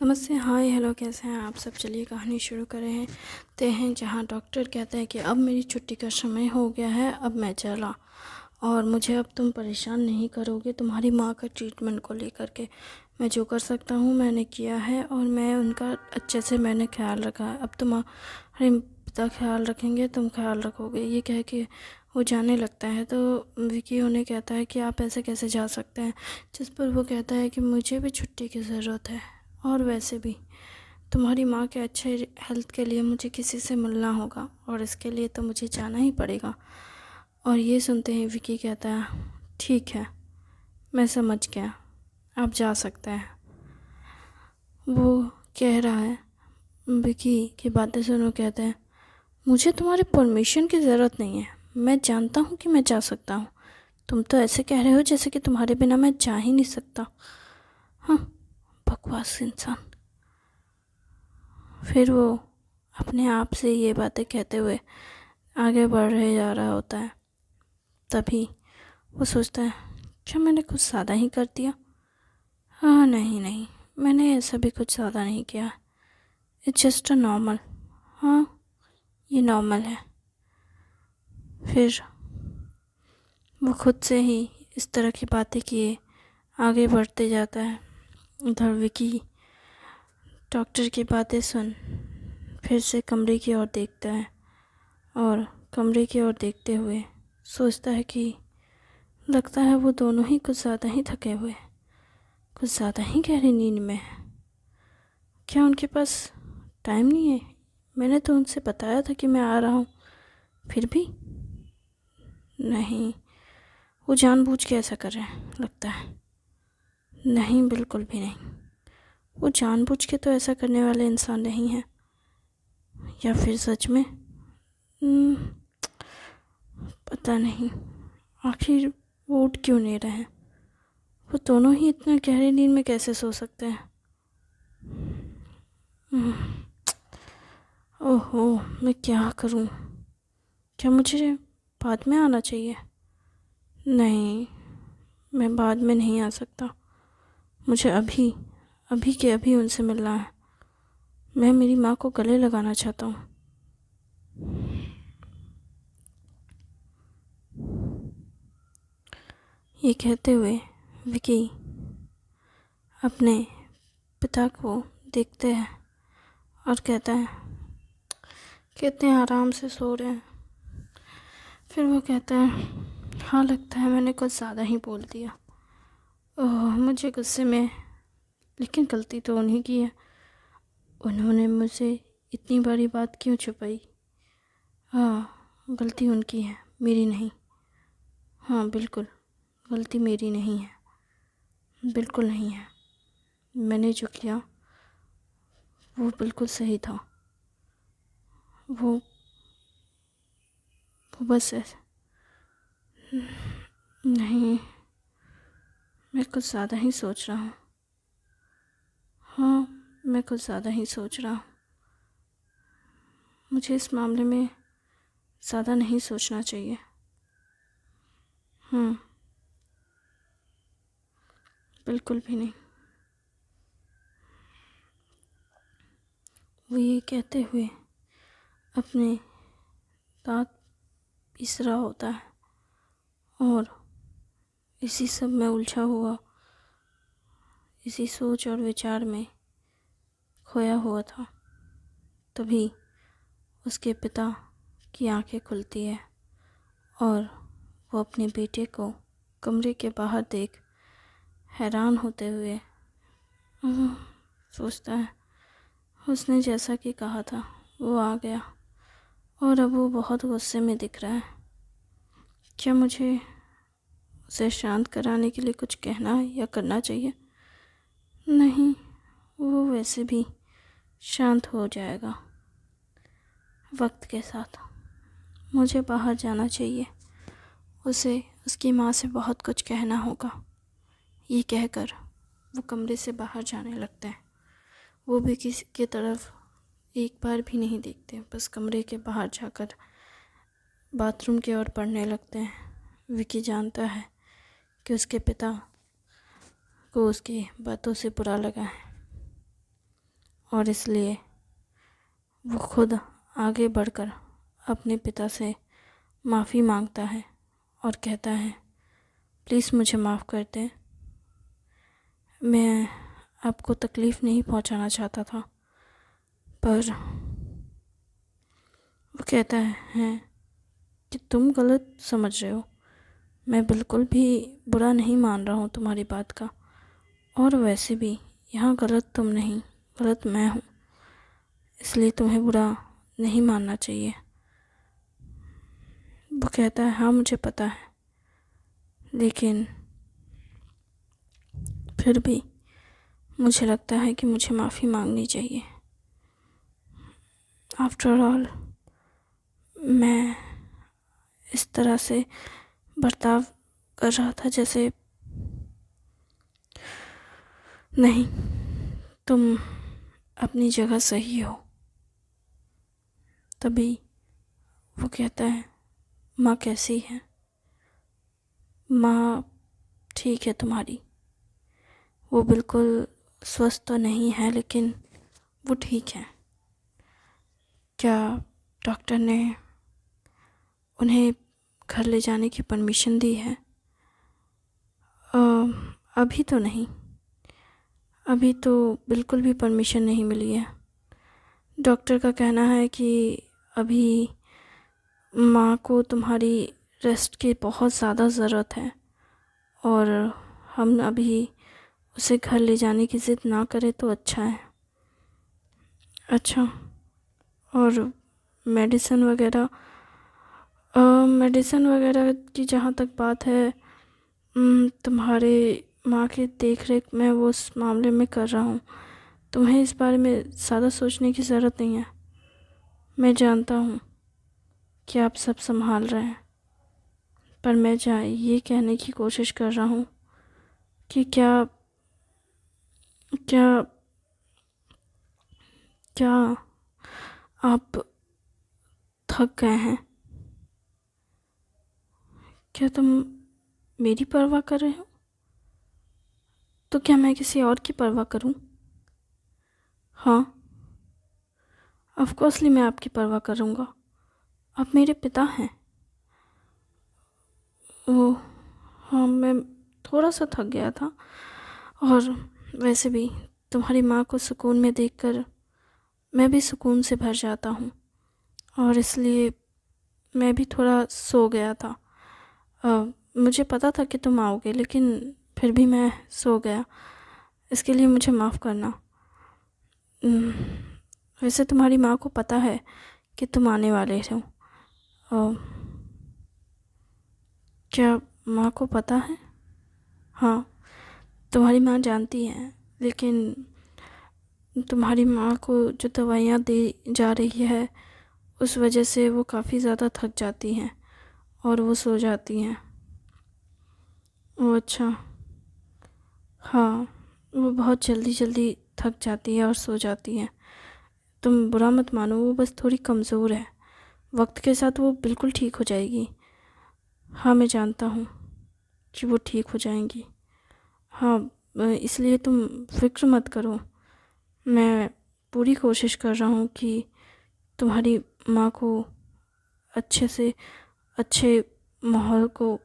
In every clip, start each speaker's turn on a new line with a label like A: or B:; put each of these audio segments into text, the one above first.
A: नमस्ते, हाय, हेलो, कैसे हैं आप सब। चलिए कहानी शुरू करते हैं जहाँ डॉक्टर कहता है कि अब मेरी छुट्टी का समय हो गया है, अब मैं चला और मुझे अब तुम परेशान नहीं करोगे तुम्हारी माँ का ट्रीटमेंट को लेकर के। मैं जो कर सकता हूँ मैंने किया है और मैं उनका अच्छे से मैंने ख्याल रखा है। अब तुम्हारे पिता ख्याल रखेंगे, तुम ख्याल रखोगे। ये कह के वो जाने लगता है तो विकी उन्हें कहता है कि आप ऐसे कैसे जा सकते हैं, जिस पर वो कहता है कि मुझे भी छुट्टी की ज़रूरत है और वैसे भी तुम्हारी माँ के अच्छे हेल्थ के लिए मुझे किसी से मिलना होगा और इसके लिए तो मुझे जाना ही पड़ेगा। और ये सुनते ही विकी कहता है ठीक है, मैं समझ गया, आप जा सकते हैं। वो कह रहा है, विकी की बातें सुनो, कहते हैं मुझे तुम्हारी परमिशन की ज़रूरत नहीं है, मैं जानता हूँ कि मैं जा सकता हूँ। तुम तो ऐसे कह रहे हो जैसे कि तुम्हारे बिना मैं जा ही नहीं सकता। हाँ, बकवास इंसान। फिर वो अपने आप से ये बातें कहते हुए आगे बढ़ रहे जा रहा होता है। तभी वो सोचता है क्या मैंने कुछ ज़्यादा ही कर दिया। हाँ, नहीं, मैंने ऐसा भी कुछ ज़्यादा नहीं किया। It's just a normal. हाँ, ये नॉर्मल है। फिर वो खुद से ही इस तरह की बातें किए आगे बढ़ते जाता है। उधर विकी डॉक्टर की बातें सुन फिर से कमरे की ओर देखता है और कमरे की ओर देखते हुए सोचता है कि लगता है वो दोनों ही कुछ ज़्यादा ही थके हुए, कुछ ज़्यादा ही गहरी नींद में है। क्या उनके पास टाइम नहीं है? मैंने तो उनसे बताया था कि मैं आ रहा हूँ, फिर भी नहीं, वो जानबूझ के ऐसा कर रहे हैं लगता है। नहीं, बिल्कुल भी नहीं, वो जानबूझ के तो ऐसा करने वाले इंसान नहीं हैं। या फिर सच में पता नहीं, आखिर वो उठ क्यों नहीं रहे हैं। वो दोनों ही इतना गहरी नींद में कैसे सो सकते हैं। ओहो, मैं क्या करूं? क्या मुझे बाद में आना चाहिए? नहीं, मैं बाद में नहीं आ सकता। मुझे अभी अभी के अभी उनसे मिलना है। मैं मेरी माँ को गले लगाना चाहता हूँ। ये कहते हुए विकी अपने पिता को देखते हैं और कहता है कितने आराम से सो रहे हैं। फिर वो कहता है हाँ, लगता है मैंने कुछ ज़्यादा ही बोल दिया। ओह, मुझे गुस्से में, लेकिन गलती तो उन्हीं की है। उन्होंने मुझसे इतनी बड़ी बात क्यों छुपाई? हाँ, गलती उनकी है, मेरी नहीं। हाँ, बिल्कुल गलती मेरी नहीं है, बिल्कुल नहीं है। मैंने जो किया वो बिल्कुल सही था। वो बस ऐसे नहीं, मैं कुछ ज़्यादा ही सोच रहा हूँ। हाँ, मैं कुछ ज़्यादा ही सोच रहा हूँ। मुझे इस मामले में ज़्यादा नहीं सोचना चाहिए। बिल्कुल भी नहीं। वो ये कहते हुए अपने दांत पीस रहा होता है और इसी सब में उलझा हुआ, इसी सोच और विचार में खोया हुआ था। तभी उसके पिता की आंखें खुलती है और वो अपने बेटे को कमरे के बाहर देख हैरान होते हुए सोचता है उसने जैसा कि कहा था वो आ गया और अब वो बहुत गुस्से में दिख रहा है। क्या मुझे उसे शांत कराने के लिए कुछ कहना या करना चाहिए? नहीं, वो वैसे भी शांत हो जाएगा वक्त के साथ। मुझे बाहर जाना चाहिए, उसे उसकी माँ से बहुत कुछ कहना होगा। ये कहकर वो कमरे से बाहर जाने लगता है। वो भी किसी की तरफ एक बार भी नहीं देखते, बस कमरे के बाहर जाकर बाथरूम की ओर बढ़ने लगते हैं। विकी जानता है कि उसके पिता को उसकी बातों से बुरा लगा है। और इसलिए वो खुद आगे बढ़कर अपने पिता से माफ़ी मांगता है और कहता है, प्लीज़ मुझे माफ़ कर दें, मैं आपको तकलीफ़ नहीं पहुंचाना चाहता था। पर वो कहता है कि तुम गलत समझ रहे हो, मैं बिल्कुल भी बुरा नहीं मान रहा हूँ तुम्हारी बात का, और वैसे भी यहाँ गलत तुम नहीं, गलत मैं हूँ, इसलिए तुम्हें बुरा नहीं मानना चाहिए। वो कहता है, हाँ मुझे पता है, लेकिन फिर भी मुझे लगता है कि मुझे माफ़ी मांगनी चाहिए। आफ्टर ऑल मैं इस तरह से बर्ताव कर रहा था जैसे, नहीं, तुम अपनी जगह सही हो। तभी वो कहता है, माँ कैसी है? माँ ठीक है तुम्हारी, वो बिल्कुल स्वस्थ तो नहीं है लेकिन वो ठीक है। क्या डॉक्टर ने उन्हें घर ले जाने की परमिशन दी है? अभी तो नहीं, अभी तो बिल्कुल भी परमिशन नहीं मिली है। डॉक्टर का कहना है कि अभी माँ को तुम्हारी रेस्ट की बहुत ज़्यादा ज़रूरत है और हम अभी उसे घर ले जाने की ज़िद ना करें तो अच्छा है। अच्छा, और मेडिसिन वगैरह की जहाँ तक बात है, तुम्हारे माँ की देख रेख मैं वो उस मामले में कर रहा हूँ। तुम्हें इस बारे में ज़्यादा सोचने की ज़रूरत नहीं है। मैं जानता हूँ कि आप सब संभाल रहे हैं, पर मैं ये कहने की कोशिश कर रहा हूँ कि क्या क्या क्या आप थक गए हैं? क्या तुम मेरी परवाह कर रहे हो? तो क्या मैं किसी और की परवाह करूं? हाँ, ऑफ कोर्सली मैं आपकी परवाह करूँगा। आप मेरे पिता हैं। वो, हाँ, मैं थोड़ा सा थक गया था, और वैसे भी तुम्हारी माँ को सुकून में देखकर मैं भी सुकून से भर जाता हूँ, और इसलिए मैं भी थोड़ा सो गया था। मुझे पता था कि तुम आओगे, लेकिन फिर भी मैं सो गया। इसके लिए मुझे माफ़ करना। उम, वैसे तुम्हारी माँ को पता है कि तुम आने वाले हो? क्या माँ को पता है? हाँ, तुम्हारी माँ जानती है, लेकिन तुम्हारी माँ को जो दवाइयाँ दी जा रही है उस वजह से वो काफ़ी ज़्यादा थक जाती हैं और वो सो जाती हैं। ओह अच्छा, हाँ, वो बहुत जल्दी जल्दी थक जाती है और सो जाती हैं। तुम बुरा मत मानो, वो बस थोड़ी कमज़ोर है। वक्त के साथ वो बिल्कुल ठीक हो जाएगी। हाँ, मैं जानता हूँ कि वो ठीक हो जाएंगी। हाँ, इसलिए तुम फिक्र मत करो। मैं पूरी कोशिश कर रहा हूँ कि तुम्हारी माँ को अच्छे से अच्छे माहौल को,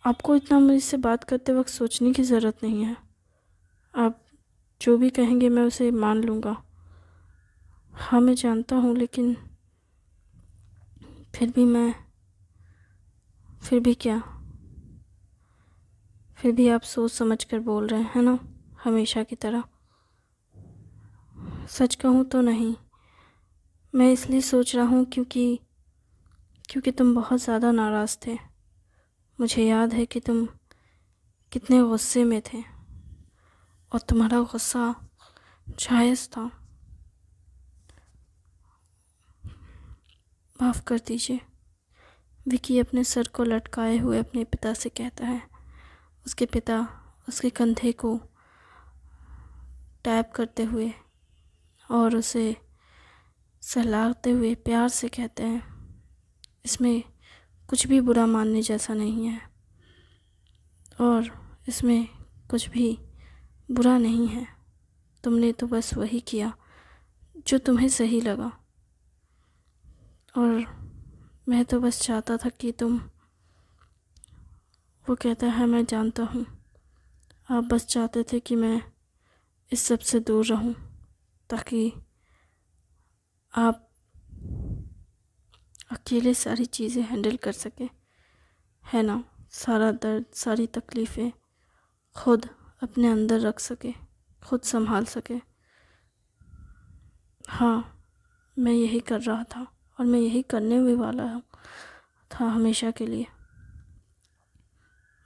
A: आपको इतना मुझसे बात करते वक्त सोचने की ज़रूरत नहीं है। आप जो भी कहेंगे मैं उसे मान लूँगा। हाँ, मैं जानता हूँ, लेकिन फिर भी क्या, फिर भी आप सोच समझ कर बोल रहे हैं ना, हमेशा की तरह। सच कहूँ तो नहीं, मैं इसलिए सोच रहा हूँ क्योंकि तुम बहुत ज़्यादा नाराज़ थे। मुझे याद है कि तुम कितने गुस्से में थे, और तुम्हारा गुस्सा जायज़ था। माफ़ कर दीजिए। विकी अपने सर को लटकाए हुए अपने पिता से कहता है। उसके पिता उसके कंधे को टैप करते हुए और उसे सहलाते हुए प्यार से कहते हैं, इसमें कुछ भी बुरा मानने जैसा नहीं है, और इसमें कुछ भी बुरा नहीं है। तुमने तो बस वही किया जो तुम्हें सही लगा, और मैं तो बस चाहता था कि तुम, वो कहता है मैं जानता हूँ, आप बस चाहते थे कि मैं इस सब से दूर रहूँ ताकि आप अकेले सारी चीज़ें हैंडल कर सके, है ना। सारा दर्द, सारी तकलीफ़ें खुद अपने अंदर रख सके, खुद संभाल सके। हाँ, मैं यही कर रहा था और मैं यही करने भी वाला हूँ था हमेशा के लिए,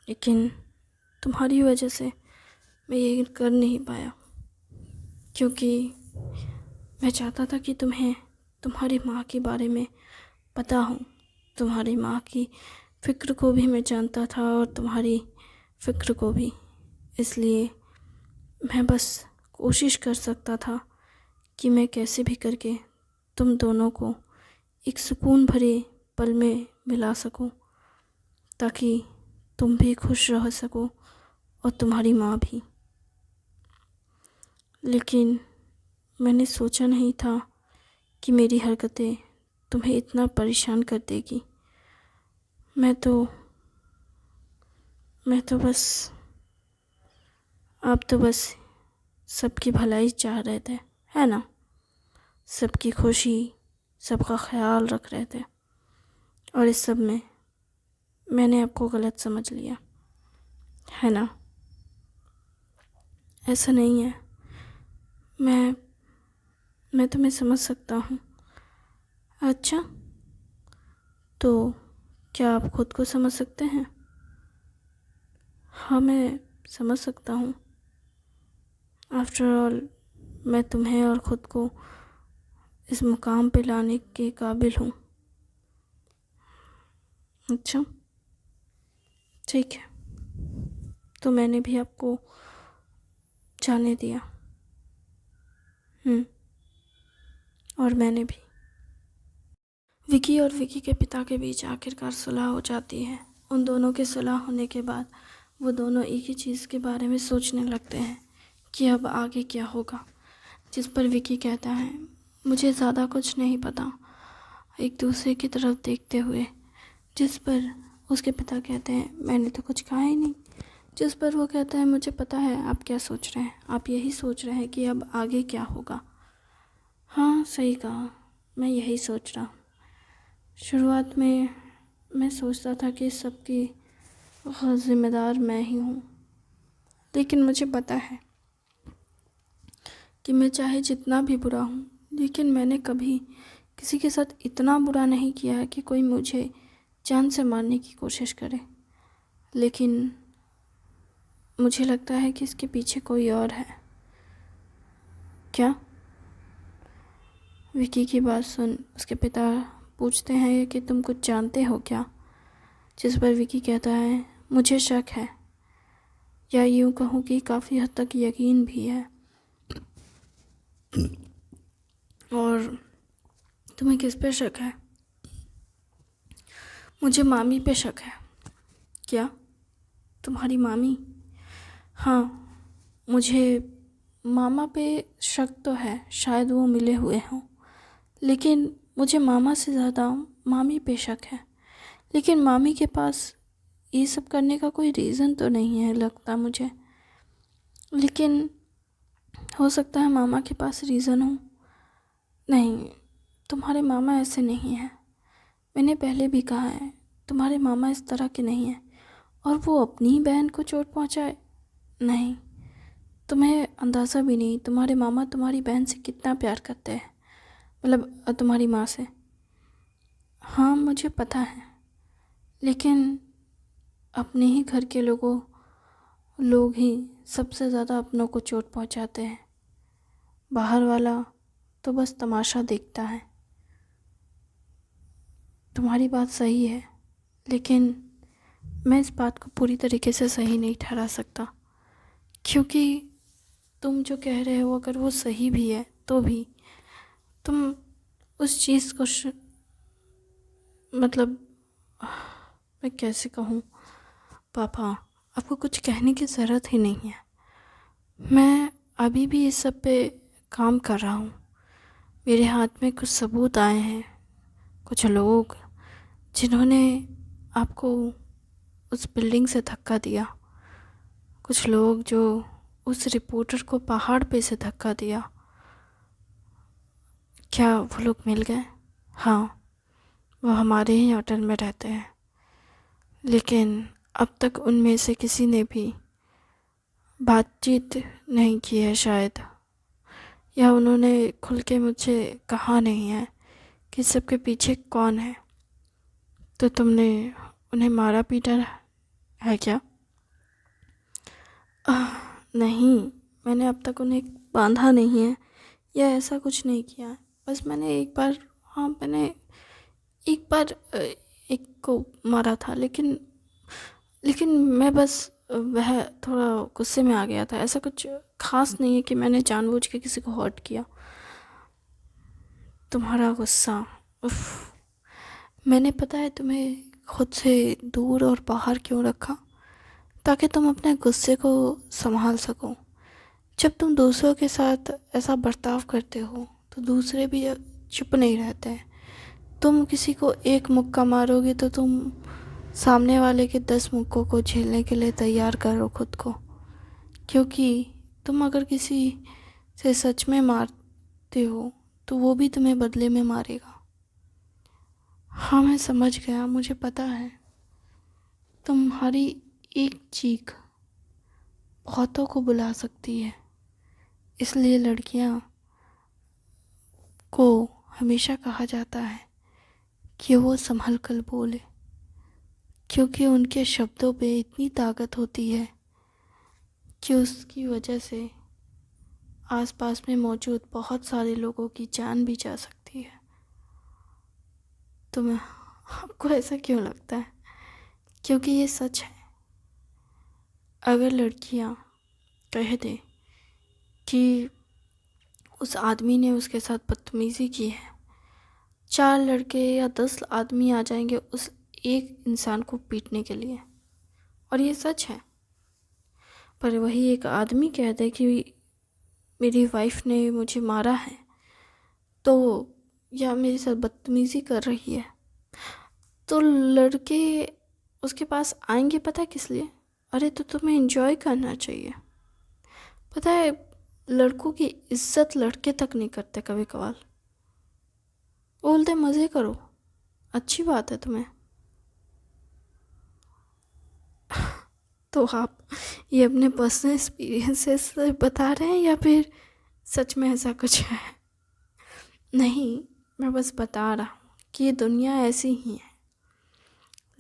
A: लेकिन तुम्हारी वजह से मैं ये कर नहीं पाया, क्योंकि मैं चाहता था कि तुम्हें तुम्हारी माँ के बारे में पता हो। तुम्हारी माँ की फ़िक्र को भी मैं जानता था और तुम्हारी फ़िक्र को भी, इसलिए मैं बस कोशिश कर सकता था कि मैं कैसे भी करके तुम दोनों को एक सुकून भरे पल में मिला सकूं, ताकि तुम भी खुश रह सको और तुम्हारी माँ भी। लेकिन मैंने सोचा नहीं था कि मेरी हरकतें तुम्हें इतना परेशान कर देगी। मैं तो बस, आप तो बस सबकी भलाई चाह रहे थे, है ना। सबकी खुशी, सबका ख्याल रख रहे थे, और इस सब में मैंने आपको गलत समझ लिया, है ना। ऐसा नहीं है। मैं तुम्हें समझ सकता हूँ। अच्छा, तो क्या आप खुद को समझ सकते हैं? हाँ, मैं समझ सकता हूँ। आफ्टर ऑल, मैं तुम्हें और ख़ुद को इस मुकाम पे लाने के काबिल हूँ। अच्छा, ठीक है, तो मैंने भी आपको जाने दिया। और मैंने भी। विकी और विकी के पिता के बीच आखिरकार सुलह हो जाती है। उन दोनों के सुलह होने के बाद वो दोनों एक ही चीज़ के बारे में सोचने लगते हैं कि अब आगे क्या होगा। जिस पर विकी कहता है, मुझे ज़्यादा कुछ नहीं पता, एक दूसरे की तरफ देखते हुए। जिस पर उसके पिता कहते हैं, मैंने तो कुछ कहा ही नहीं। जिस पर वो कहता है, मुझे पता है आप क्या सोच रहे हैं, आप यही सोच रहे हैं कि अब आगे क्या होगा। हाँ, सही कहा, मैं यही सोच रहा हूँ। शुरुआत में मैं सोचता था कि सबकी ज़िम्मेदार मैं ही हूँ, लेकिन मुझे पता है कि मैं चाहे जितना भी बुरा हूँ, लेकिन मैंने कभी किसी के साथ इतना बुरा नहीं किया है कि कोई मुझे जान से मारने की कोशिश करे। लेकिन मुझे लगता है कि इसके पीछे कोई और है। क्या? विकी की बात सुन उसके पिता पूछते हैं कि तुम कुछ जानते हो क्या? जिस पर विकी कहता है, मुझे शक है, या यूँ कहूँ कि काफ़ी हद तक यकीन भी है। और तुम्हें किस पे शक है? मुझे मामी पे शक है। क्या? तुम्हारी मामी? हाँ, मुझे मामा पे शक तो है, शायद वो मिले हुए हों, लेकिन मुझे मामा से ज़्यादा मामी पे शक है। लेकिन मामी के पास ये सब करने का कोई रीज़न तो नहीं है लगता मुझे, लेकिन हो सकता है मामा के पास रीज़न हो। नहीं, तुम्हारे मामा ऐसे नहीं हैं। मैंने पहले भी कहा है, तुम्हारे मामा इस तरह के नहीं हैं। और वो अपनी ही बहन को चोट पहुंचाए? नहीं, तुम्हें अंदाज़ा भी नहीं तुम्हारे मामा तुम्हारी बहन से कितना प्यार करते हैं, मतलब तुम्हारी माँ से। हाँ, मुझे पता है, लेकिन अपने ही घर के लोग ही सबसे ज़्यादा अपनों को चोट पहुंचाते हैं। बाहर वाला तो बस तमाशा देखता है। तुम्हारी बात सही है, लेकिन मैं इस बात को पूरी तरीके से सही नहीं ठहरा सकता, क्योंकि तुम जो कह रहे हो अगर वो सही भी है तो भी तुम उस चीज़ को मतलब मैं कैसे कहूँ पापा, आपको कुछ कहने की ज़रूरत ही नहीं है। मैं अभी भी इस सब पे काम कर रहा हूँ। मेरे हाथ में कुछ सबूत आए हैं, कुछ लोग जिन्होंने आपको उस बिल्डिंग से धक्का दिया, कुछ लोग जो उस रिपोर्टर को पहाड़ पे से धक्का दिया। क्या वो लोग मिल गए? हाँ, वो हमारे ही होटल में रहते हैं, लेकिन अब तक उनमें से किसी ने भी बातचीत नहीं की है शायद, या उन्होंने खुल के मुझे कहा नहीं है कि सबके पीछे कौन है। तो तुमने उन्हें मारा पीटा है क्या? नहीं, मैंने अब तक उन्हें बांधा नहीं है या ऐसा कुछ नहीं किया है। बस मैंने एक बार, हाँ मैंने एक बार एक को मारा था, लेकिन मैं बस वह थोड़ा गुस्से में आ गया था। ऐसा कुछ खास नहीं है कि मैंने जानबूझ के किसी को हर्ट किया। तुम्हारा गुस्सा, उफ, मैंने पता है तुम्हें खुद से दूर और बाहर क्यों रखा, ताकि तुम अपने गुस्से को संभाल सको। जब तुम दूसरों के साथ ऐसा बर्ताव करते हो तो दूसरे भी चुप नहीं रहते हैं। तुम किसी को एक मुक्का मारोगे तो तुम सामने वाले के 10 मुक्कों को झेलने के लिए तैयार करो खुद को, क्योंकि तुम अगर किसी से सच में मारते हो तो वो भी तुम्हें बदले में मारेगा। हाँ, मैं समझ गया, मुझे पता है। तुम्हारी एक चीख बहुतों को बुला सकती है, इसलिए लड़कियां को हमेशा कहा जाता है कि वो संभल कर बोले, क्योंकि उनके शब्दों पे इतनी ताकत होती है कि उसकी वजह से आसपास में मौजूद बहुत सारे लोगों की जान भी जा सकती है। तुम्हें, आपको ऐसा क्यों लगता है? क्योंकि ये सच है। अगर लड़कियां कह दें कि उस आदमी ने उसके साथ बदतमीज़ी की है, 4 लड़के या 10 आदमी आ जाएंगे उस एक इंसान को पीटने के लिए, और ये सच है। पर वही एक आदमी कह दे कि मेरी वाइफ ने मुझे मारा है, तो या मेरे साथ बदतमीज़ी कर रही है, तो लड़के उसके पास आएंगे। पता है किस लिए? अरे तो तुम्हें एंजॉय करना चाहिए। पता है, लड़कों की इज्जत लड़के तक नहीं करते कभी कभार। बोलते मज़े करो, अच्छी बात है तुम्हें। तो आप ये अपने पर्सनल एक्सपीरियंसेस से बता रहे हैं या फिर सच में ऐसा कुछ है? नहीं, मैं बस बता रहा हूँ कि ये दुनिया ऐसी ही है।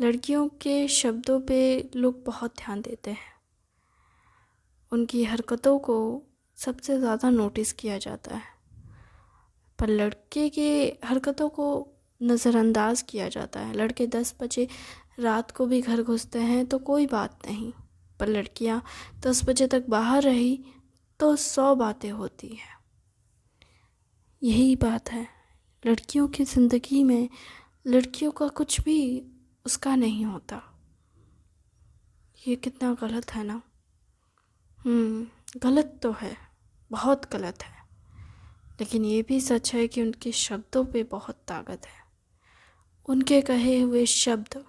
A: लड़कियों के शब्दों पे लोग बहुत ध्यान देते हैं, उनकी हरकतों को सबसे ज़्यादा नोटिस किया जाता है, पर लड़के के हरकतों को नज़रअंदाज किया जाता है। लड़के 10 बजे रात को भी घर घुसते हैं तो कोई बात नहीं, पर लड़कियां 10 बजे तक बाहर रही तो 100 बातें होती हैं। यही बात है, लड़कियों की ज़िंदगी में लड़कियों का कुछ भी उसका नहीं होता। ये कितना गलत है ना? गलत तो है, बहुत गलत है, लेकिन ये भी सच है कि उनके शब्दों पे बहुत ताकत है। उनके कहे हुए शब्द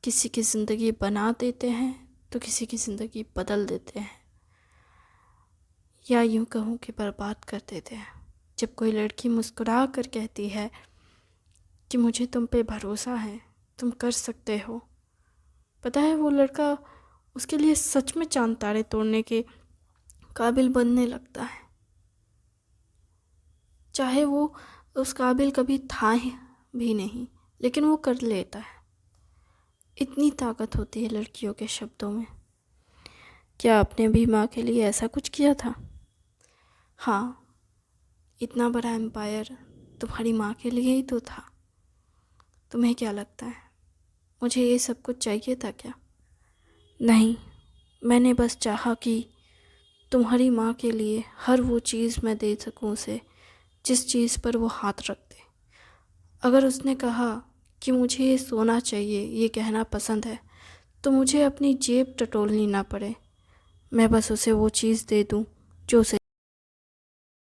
A: किसी की ज़िंदगी बना देते हैं तो किसी की ज़िंदगी बदल देते हैं, या यूँ कहूँ कि बर्बाद कर देते हैं। जब कोई लड़की मुस्कुरा कर कहती है कि मुझे तुम पे भरोसा है, तुम कर सकते हो, पता है वो लड़का उसके लिए सच में चांद तारे तोड़ने के काबिल बनने लगता है, चाहे वो उस काबिल कभी था भी नहीं, लेकिन वो कर लेता है। इतनी ताकत होती है लड़कियों के शब्दों में। क्या आपने भी माँ के लिए ऐसा कुछ किया था? हाँ, इतना बड़ा एम्पायर तुम्हारी माँ के लिए ही तो था। तुम्हें क्या लगता है मुझे ये सब कुछ चाहिए था क्या? नहीं, मैंने बस चाहा कि तुम्हारी माँ के लिए हर वो चीज़ मैं दे सकूँ उसे जिस चीज़ पर वो हाथ रख दे। अगर उसने कहा कि मुझे ये सोना चाहिए, ये गहना पसंद है, तो मुझे अपनी जेब टटोलनी ना पड़े, मैं बस उसे वो चीज़ दे दूँ जो उसे